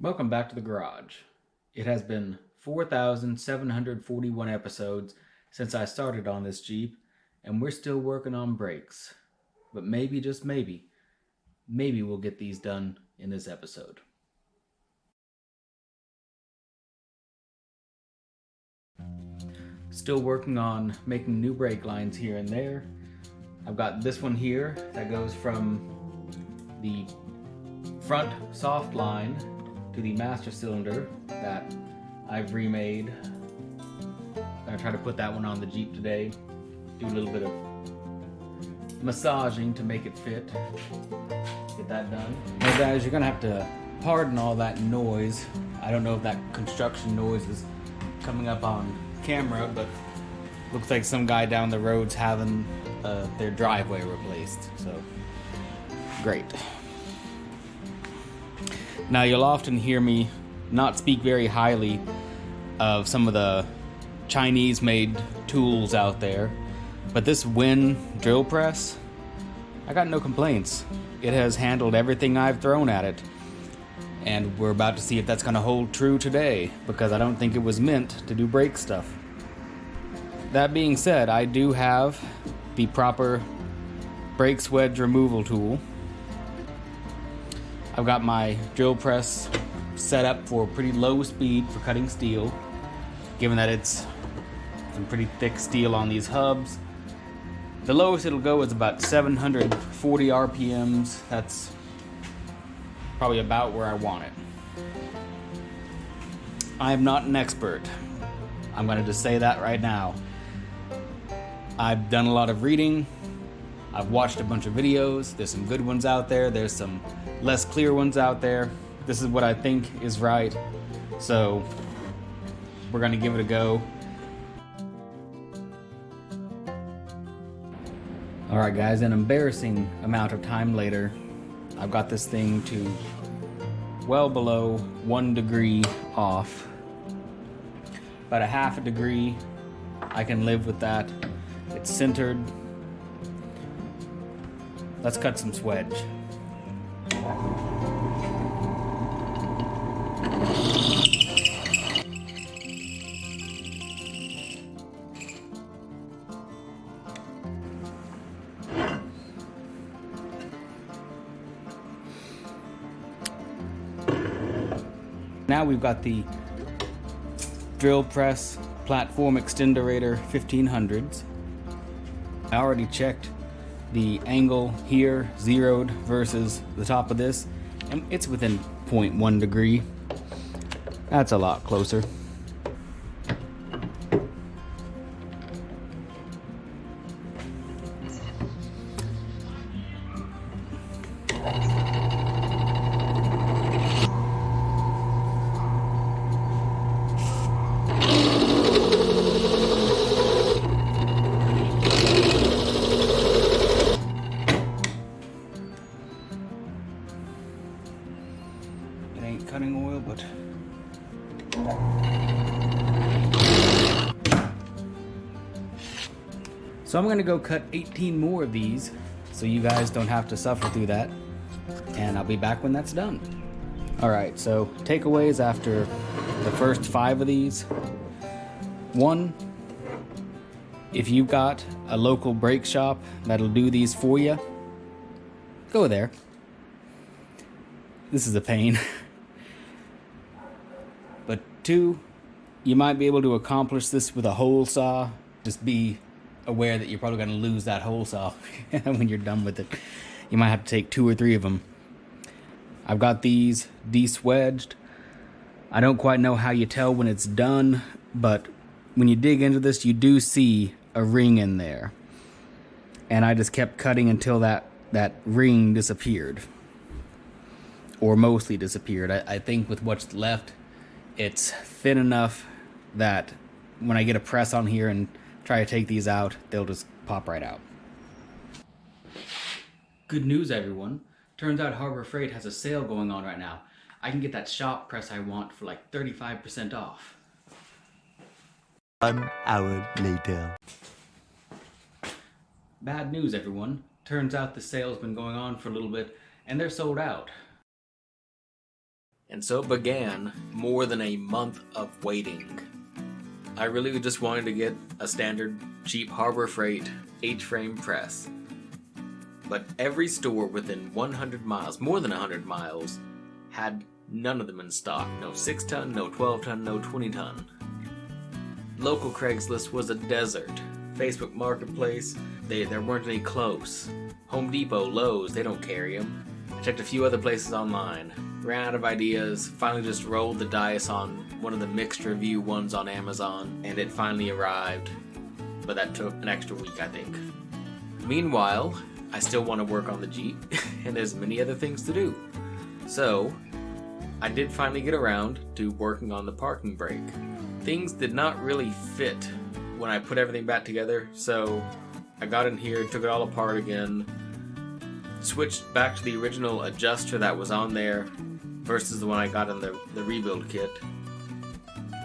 Welcome back to the garage. It has been 4,741 episodes since I started on this Jeep, and we're still working on brakes. But maybe, just maybe we'll get these done in this episode. Still working on making new brake lines here and there. I've got this one here that goes from the front soft line to the master cylinder that I've remade. I'm gonna try to put that one on the Jeep today. Do a little bit of massaging to make it fit. Get that done. Now guys, you're gonna have to pardon all that noise. I don't know if that construction noise is coming up on camera, but looks like some guy down the road's having their driveway replaced, so great. Now you'll often hear me not speak very highly of some of the Chinese made tools out there, but this Win drill press, I got no complaints. It has handled everything I've thrown at it, and we're about to see if that's going to hold true today, because I don't think it was meant to do brake stuff. That being said, I do have the proper brake wedge removal tool. I've got my drill press set up for pretty low speed for cutting steel, given that it's some pretty thick steel on these hubs. The lowest it'll go is about 740 RPMs. That's probably about where I want it. I am not an expert. I'm going to just say that right now. I've done a lot of reading. I've watched a bunch of videos. There's some good ones out there. There's some less clear ones out there. This is what I think is right. So we're going to give it a go. Alright guys, an embarrassing amount of time later, I've got this thing to well below 1 degree off. About a half a degree, I can live with that. It's centered. Let's cut some swedge. Now we've got the drill press platform extenderator 1500s. I already checked the angle here, zeroed versus the top of this, and it's within 0.1 degree. That's a lot closer. Cutting oil, but so I'm gonna go cut 18 more of these so you guys don't have to suffer through that, and I'll be back when that's done. Alright, so takeaways after the first 5 of these. 1, if you've got a local brake shop that'll do these for you, go there. This is a pain. But 2, you might be able to accomplish this with a hole saw. Just be aware that you're probably going to lose that hole saw when you're done with it. You might have to take 2 or 3 of them. I've got these de-swedged. I don't quite know how you tell when it's done, but when you dig into this, you do see a ring in there. And I just kept cutting until that ring disappeared. Or mostly disappeared. I think with what's left, it's thin enough that when I get a press on here and try to take these out, they'll just pop right out. Good news, everyone. Turns out Harbor Freight has a sale going on right now. I can get that shop press I want for like 35% off. 1 hour later. Bad news, everyone. Turns out the sale's been going on for a little bit, and they're sold out. And so began more than a month of waiting. I really just wanted to get a standard cheap Harbor Freight H-frame press. But every store within 100 miles, more than 100 miles, had none of them in stock. No 6-ton, no 12-ton, no 20-ton. Local Craigslist was a desert. Facebook Marketplace, there weren't any close. Home Depot, Lowe's, they don't carry them. I checked a few other places online. Ran out of ideas, finally just rolled the dice on one of the mixed review ones on Amazon, and it finally arrived. But that took an extra week, I think. Meanwhile, I still want to work on the Jeep, and there's many other things to do. So, I did finally get around to working on the parking brake. Things did not really fit when I put everything back together, so I got in here, took it all apart again, switched back to the original adjuster that was on there versus the one I got in the rebuild kit.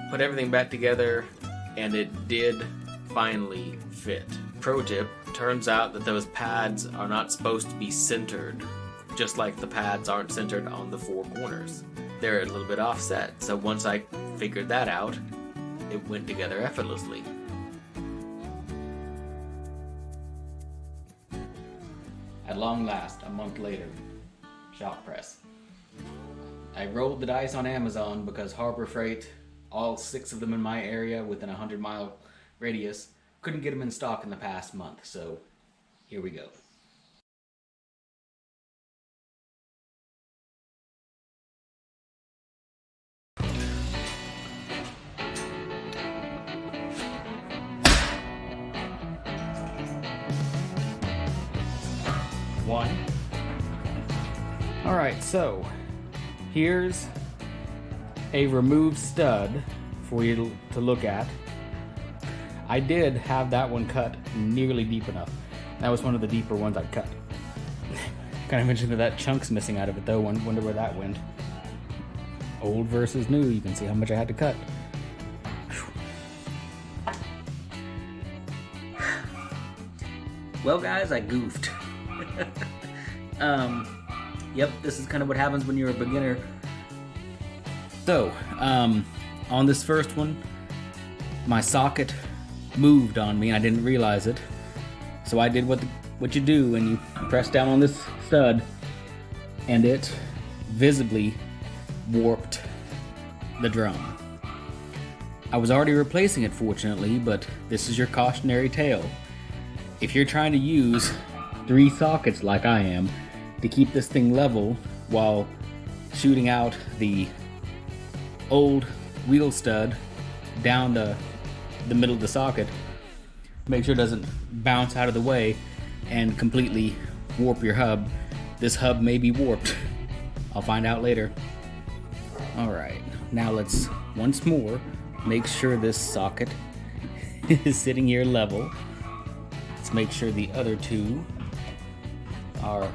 Put everything back together, and it did finally fit. Pro tip, turns out that those pads are not supposed to be centered, just like the pads aren't centered on the four corners. They're a little bit offset, so once I figured that out, it went together effortlessly. At long last, a month later, shop press. I rolled the dice on Amazon because Harbor Freight, all 6 of them in my area within a 100-mile radius, couldn't get them in stock in the past month, so here we go. One. Alright, so here's a removed stud for you to look at. I did have that one cut nearly deep enough. That was one of the deeper ones I'd cut. Kind of mentioned that chunk's missing out of it though. Wonder where that went. Old versus new, you can see how much I had to cut. Well guys, I goofed. Yep, this is kind of what happens when you're a beginner. So, on this first one, my socket moved on me and I didn't realize it. So I did what you do when you press down on this stud, and it visibly warped the drum. I was already replacing it fortunately, but this is your cautionary tale. If you're trying to use 3 sockets like I am to keep this thing level while shooting out the old wheel stud down the middle of the socket, make sure it doesn't bounce out of the way and completely warp your hub. This hub may be warped. I'll find out later. Alright, now let's once more make sure this socket is sitting here level. Let's make sure the other 2 are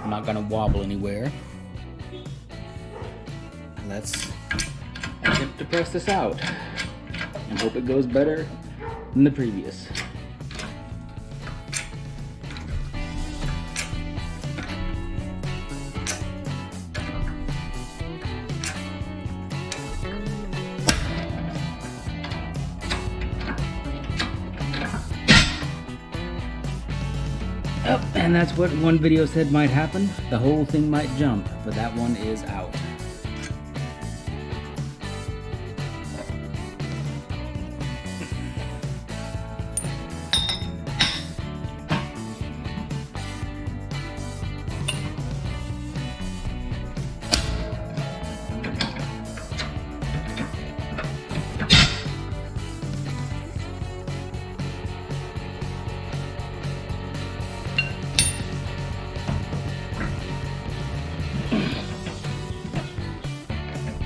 not gonna wobble anywhere. Let's attempt to press this out and hope it goes better than the previous. Oh, and that's what one video said might happen. The whole thing might jump, but that one is out.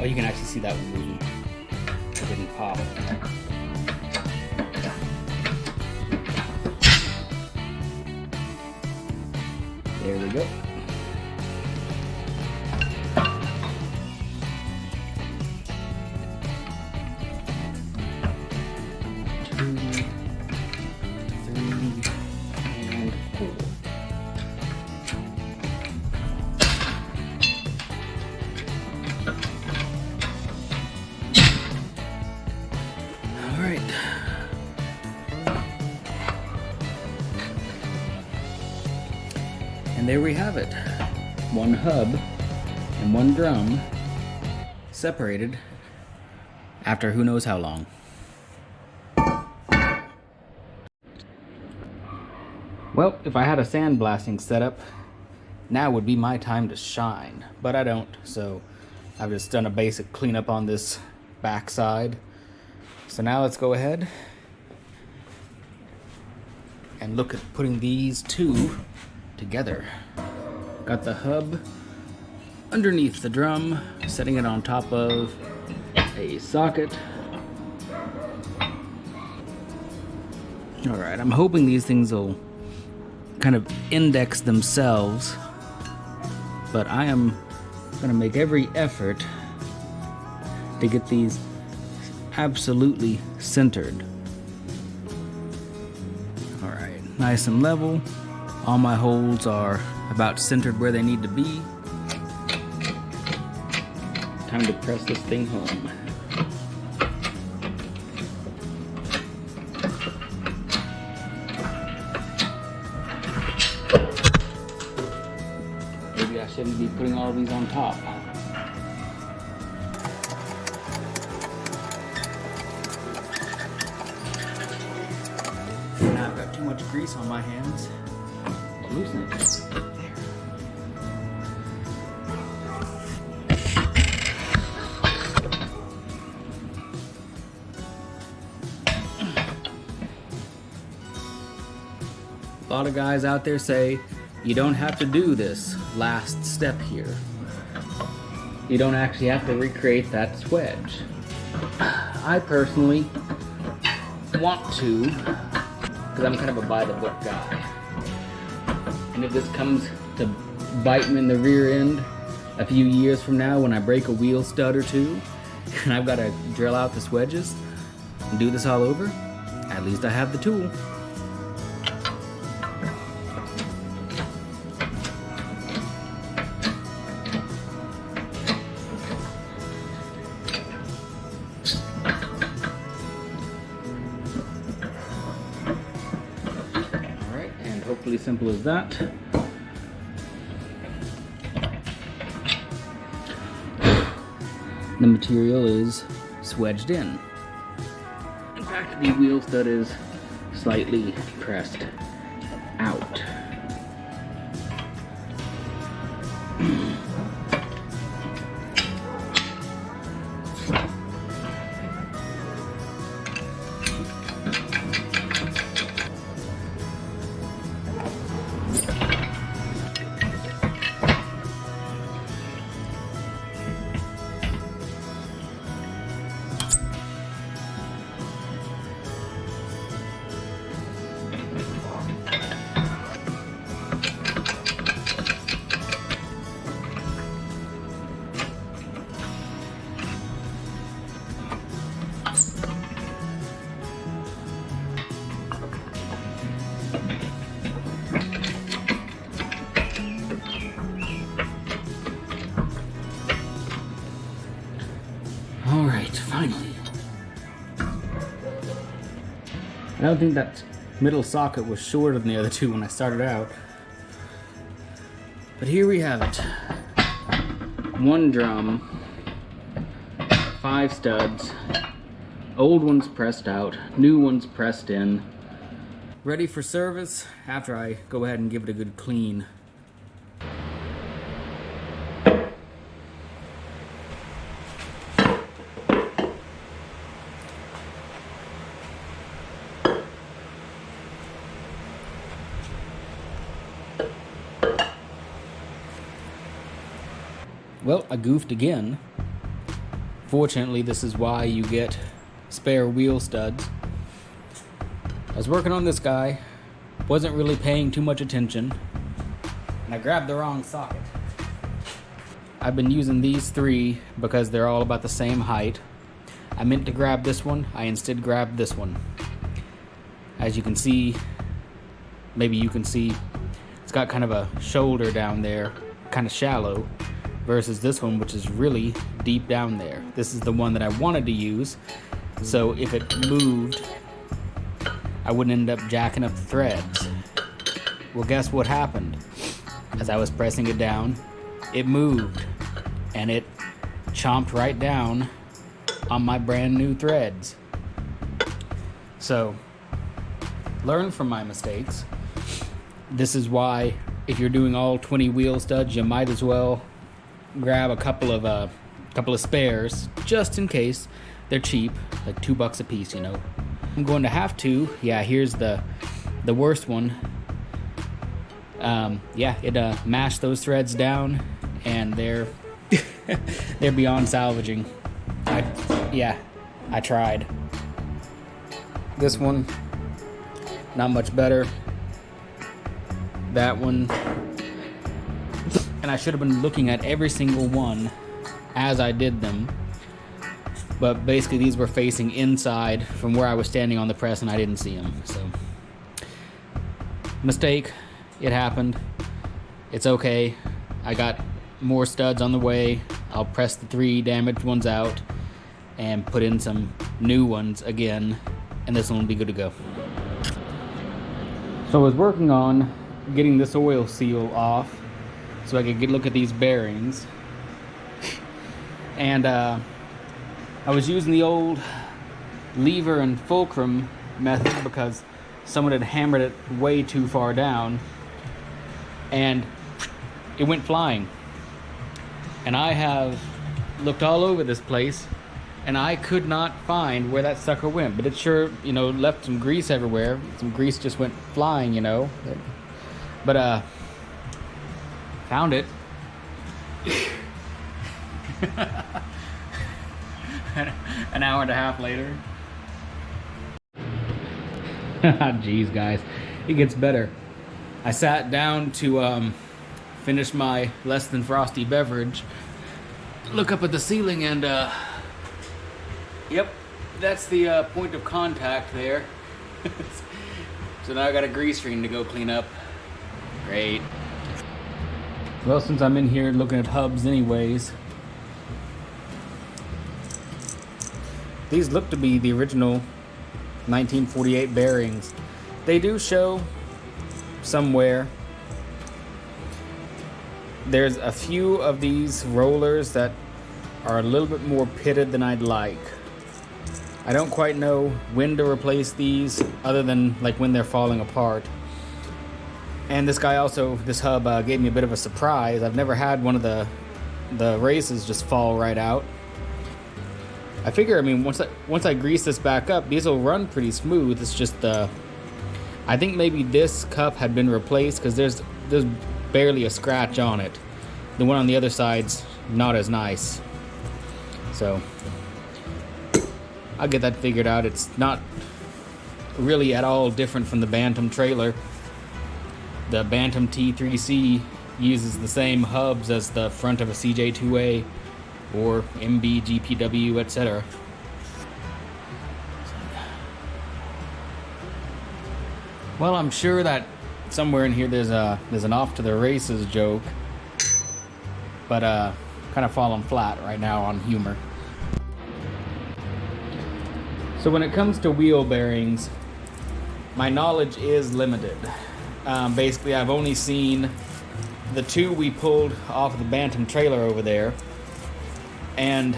Oh, you can actually see that one moving. It didn't pop. There we go. Two, 3, and 4. And there we have it. One hub and one drum separated after who knows how long. Well, if I had a sandblasting setup, now would be my time to shine, but I don't, so I've just done a basic cleanup on this backside. So now let's go ahead and look at putting these two together. Got the hub underneath the drum, setting it on top of a socket. Alright, I'm hoping these things will kind of index themselves, but I am gonna make every effort to get these absolutely centered. Alright, nice and level. All my holes are about centered where they need to be. Time to press this thing home. Maybe I shouldn't be putting all these on top. Now I've got too much grease on my hands. Loosen it. A lot of guys out there say you don't have to do this last step here. You don't actually have to recreate that swedge. I personally want to, because I'm kind of a by the book guy. And if this comes to bite me in the rear end a few years from now when I break a wheel stud or two and I've got to drill out the swedges and do this all over, at least I have the tool. Alright, and hopefully simple as that. The material is swedged in. In fact, the wheel stud is slightly pressed out. Alright, finally. I don't think that middle socket was shorter than the other two when I started out. But here we have it. One drum, 5 studs, old ones pressed out, new ones pressed in. Ready for service after I go ahead and give it a good clean. Well, I goofed again. Fortunately, this is why you get spare wheel studs. I was working on this guy, wasn't really paying too much attention, and I grabbed the wrong socket. I've been using these 3 because they're all about the same height. I meant to grab this one, I instead grabbed this one. As you can see, maybe you can see, it's got kind of a shoulder down there, kind of shallow, versus this one, which is really deep down there. This is the one that I wanted to use, so if it moved, I wouldn't end up jacking up the threads. Well, guess what happened? as I was pressing it down, it moved, and it chomped right down on my brand new threads. So, learn from my mistakes. This is why, if you're doing all 20 wheel studs, you might as well grab a couple of spares, just in case. They're cheap, like $2 a piece, you know. I'm going to have to. Yeah, here's the worst one. Yeah, it mashed those threads down, and they're they're beyond salvaging. I tried. This one, not much better. That one, and I should have been looking at every single one as I did them. But basically, these were facing inside from where I was standing on the press, and I didn't see them. So, mistake. It happened. It's okay. I got more studs on the way. I'll press the 3 damaged ones out and put in some new ones again, and this one will be good to go. So I was working on getting this oil seal off so I could get a look at these bearings. And I was using the old lever and fulcrum method because someone had hammered it way too far down, and it went flying. And I have looked all over this place, and I could not find where that sucker went. But it sure, left some grease everywhere. Some grease just went flying, But found it. An hour and a half later. Jeez, guys, it gets better. I sat down to finish my less than frosty beverage, look up at the ceiling, and yep, that's the point of contact there. So now I got a grease screen to go clean up. Great. Well, since I'm in here looking at hubs anyways, these look to be the original 1948 bearings. They do show somewhere. There's a few of these rollers that are a little bit more pitted than I'd like. I don't quite know when to replace these, other than like when they're falling apart. And this hub gave me a bit of a surprise. I've never had one of the races just fall right out. I figure, once I grease this back up, these will run pretty smooth. It's just I think maybe this cup had been replaced because there's barely a scratch on it. The one on the other side's not as nice. So I'll get that figured out. It's not really at all different from the Bantam trailer. The Bantam T3C uses the same hubs as the front of a CJ2A or MB, GPW, etc. Well, I'm sure that somewhere in here there's an off to the races joke, but kind of falling flat right now on humor. So when it comes to wheel bearings, my knowledge is limited. Basically, I've only seen the 2 we pulled off of the Bantam trailer over there. And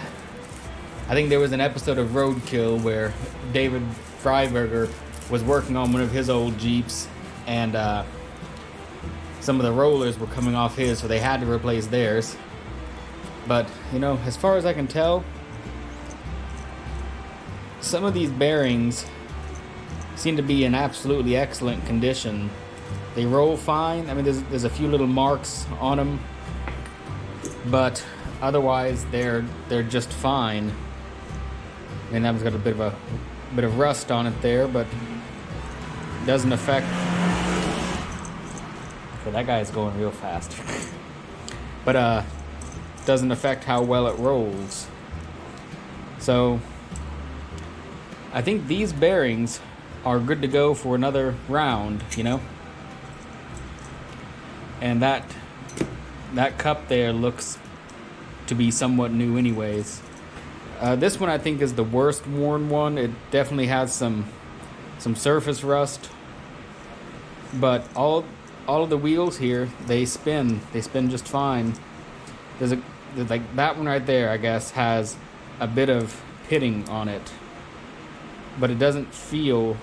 I think there was an episode of Roadkill where David Freiberger was working on one of his old Jeeps, and some of the rollers were coming off his, so they had to replace theirs. But, as far as I can tell, some of these bearings seem to be in absolutely excellent condition. They roll fine. There's a few little marks on them, but otherwise they're just fine. And that one's got a bit of rust on it there, but it doesn't affect. Okay, that guy's going real fast. But doesn't affect how well it rolls. So I think these bearings are good to go for another round, And that cup there looks to be somewhat new anyways. This one I think is the worst worn one. It definitely has some surface rust, but all all of the wheels here, they spin just fine. There's like that one right there, I guess, has a bit of pitting on it, but it doesn't feel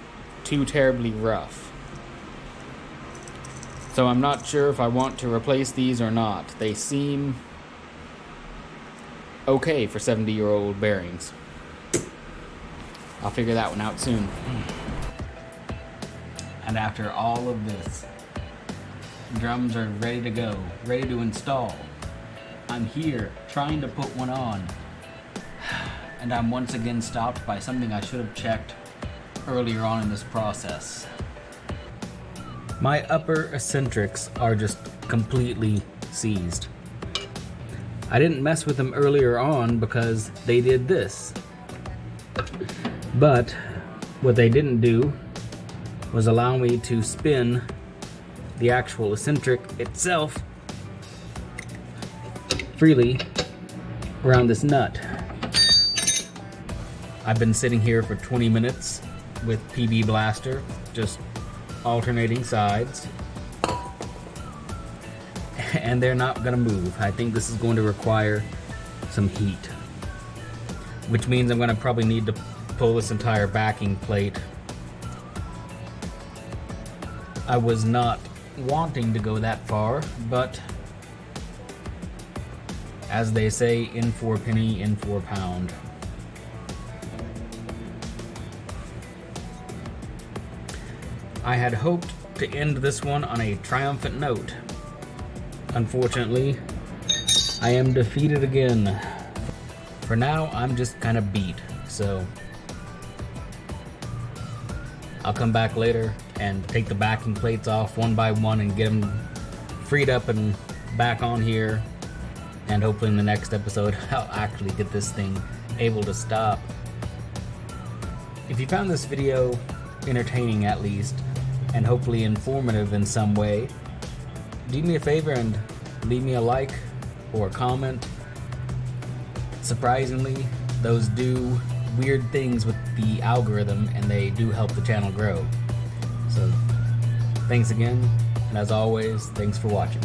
too terribly rough. So I'm not sure if I want to replace these or not. They seem okay for 70-year-old bearings. I'll figure that one out soon. And after all of this, drums are ready to go, ready to install. I'm here trying to put one on, and I'm once again stopped by something I should have checked earlier on in this process. My upper eccentrics are just completely seized. I didn't mess with them earlier on because they did this. But what they didn't do was allow me to spin the actual eccentric itself freely around this nut. I've been sitting here for 20 minutes with PB Blaster, just alternating sides, and they're not gonna move. I think this is going to require some heat, which means I'm gonna probably need to pull this entire backing plate. I was not wanting to go that far, but as they say, in for a penny, in for a pound. I had hoped to end this one on a triumphant note. Unfortunately, I am defeated again. For now, I'm just kind of beat, so I'll come back later and take the backing plates off one by one and get them freed up and back on here. And hopefully in the next episode, I'll actually get this thing able to stop. If you found this video entertaining at least, and hopefully informative in some way, do me a favor and leave me a like or a comment. Surprisingly, those do weird things with the algorithm, and they do help the channel grow. So thanks again, and as always, thanks for watching.